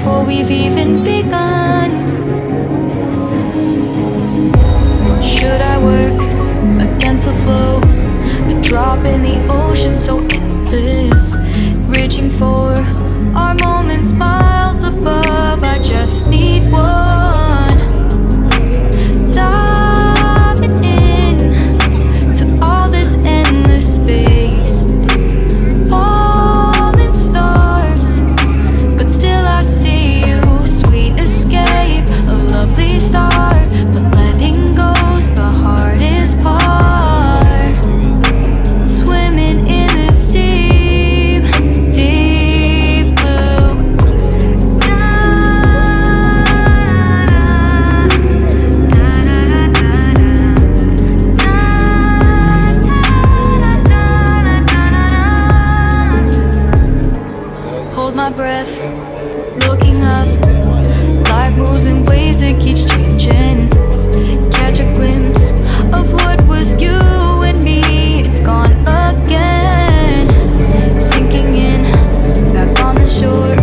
before we've even begun. Should I work against the flow? A drop in the ocean so endless, reaching for our moments miles above. I just need one. Diving in to all this endless space, falling stars, but still I see you. Sweet escape, a lovely start, but letting go's the hardest part. Swimming in this deep, deep blue. Hold my breath, looking up. Life moves in waves, it keeps changing. Catch a glimpse of what was you and me. It's gone again. Sinking in, back on the shore.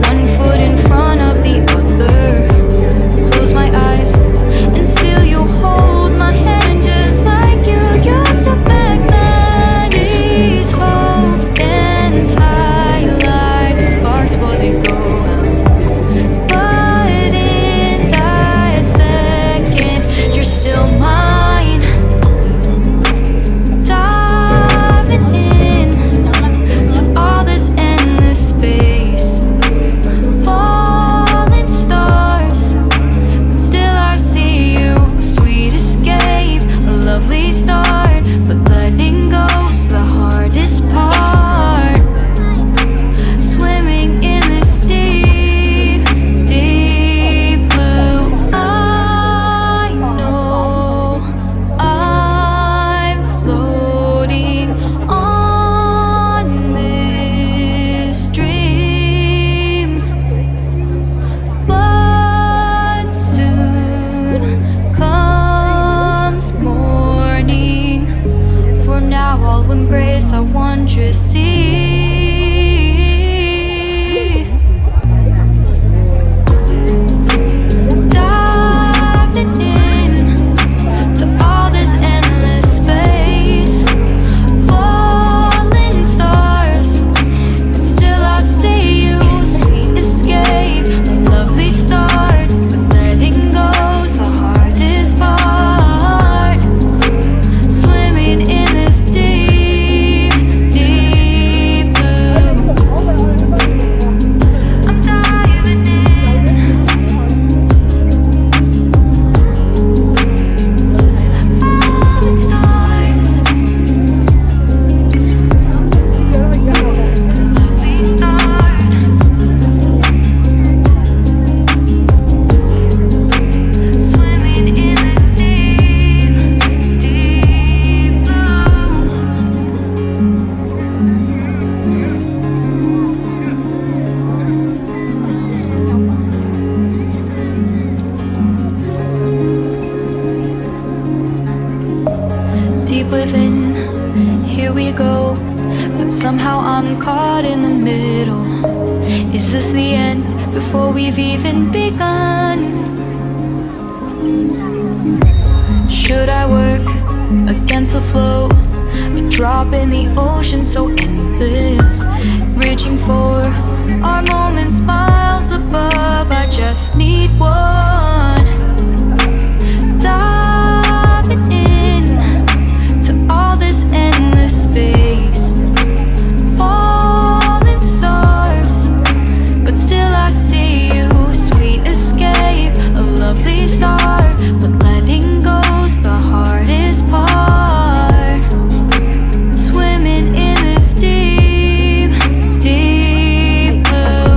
One foot in front of the other. Close my eyes and feel you hold my hand just like you used to back then. These hopes dance high like sparks before they go out. But in that second, you're still mine. Diving in to all this endless space, falling stars, but still I see you. Sweet escape, a lovely start, but letting go's the hardest part. Swimming in this deep, deep blue. I know I'm floating on this dream, but soon comes morning. For now I'll embrace our wondrous sea. Diving in to all this endless space, falling stars, but still I see you. Sweet escape, a lovely start, but letting go's the hardest part. Swimming in this deep, deep blue. I'm diving in. Falling stars, lovely start. Swimming in this deep, deep blue. Deep within, here we go, but somehow I'm caught in the middle. Is this the end before we've even begun? Should I work against the flow? A drop in the ocean so endless, reaching for our moments miles above. I just need one. Diving in to all this endless space, falling stars, but still I see you. Sweet escape, a lovely start, but letting go's the hardest part. Swimming in this deep, deep blue.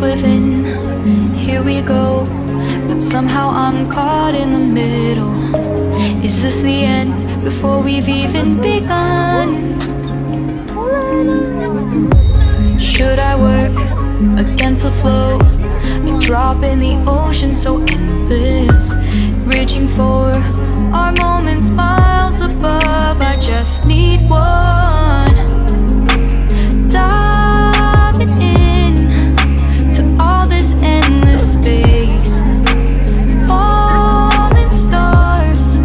within, here we go. But somehow I'm caught in the middle. Is this the end before we've even begun? Should I work against the flow? A drop in the ocean so endless, reaching for our moments miles above. I just need one. Diving in to all this endless space, falling stars,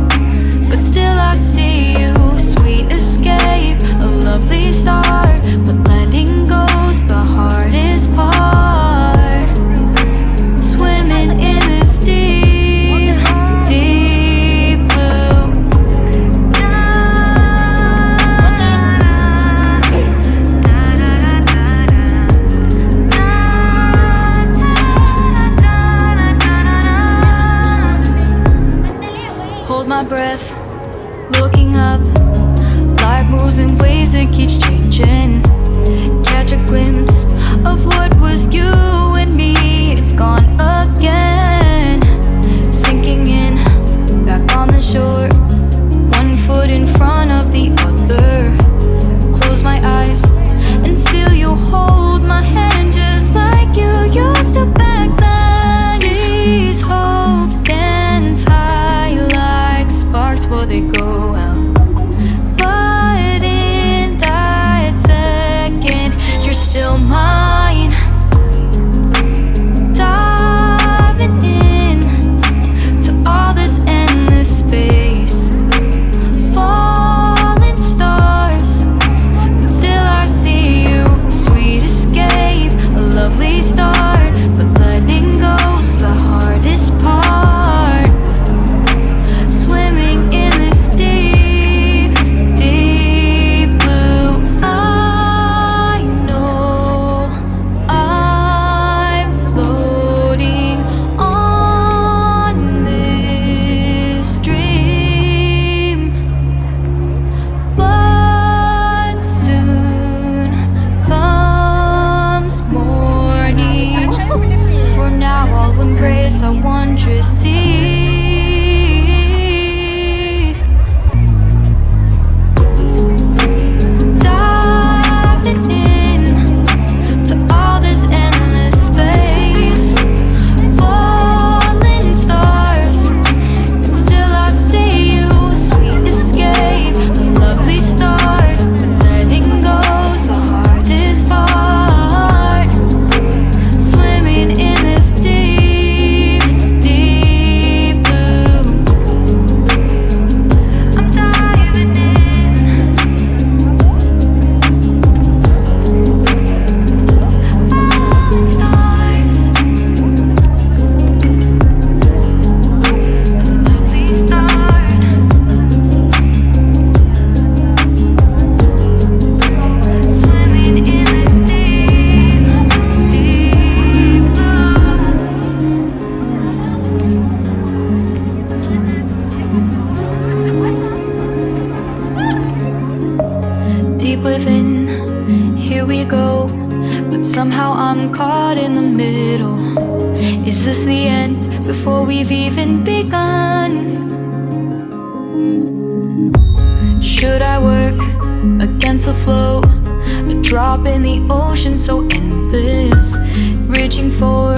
but still I see you. Sweet escape, a lovely start, but letting go's the hardest part. Swimming in this deep, deep blue. Hold my breath, looking up. Life moves in ways that keeps changing. Catch a glimpse of what was you and me. It's gone again. Sinking in, back on the shore. One foot in front of the other. Close my eyes and feel you hold my hand just like you used to back then. These hopes dance high like sparks before they go out. But in that second, you're still mine. Diving in to all this endless space, falling stars, but still I see you. Sweet escape, a lovely start, but letting go's the hardest part. Swimming in this deep, deep blue. I know I'm floating on this dream, but soon comes morning. For now I'll embrace our wondrous sea. Diving in to all this endless space, falling stars, but still I see you. Sweet escape, a lovely start, but letting go's the hardest part. Swimming in this deep, deep blue. I'm diving in. Falling stars, lovely start. Swimming in this deep, deep blue. Deep within, here we go. But somehow I'm caught in the middle. Is this the end before we've even begun? Should I work against the flow? A drop in the ocean so endless, reaching for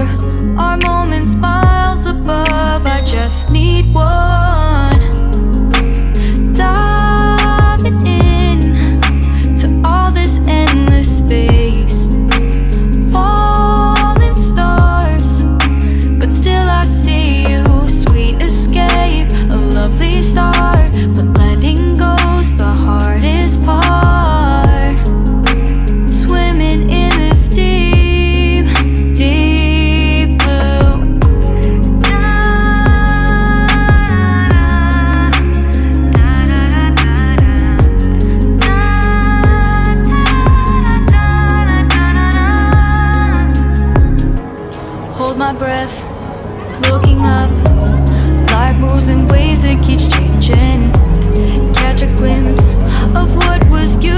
our moments miles above. I just need one. Diving in to all this endless space, falling stars, but still I see you. Sweet escape, a lovely start, but letting go's the hardest part. Swimming in this deep, deep blue. Hold my breath, looking up. Life moves in ways that keeps changing. Catch a glimpse of what was you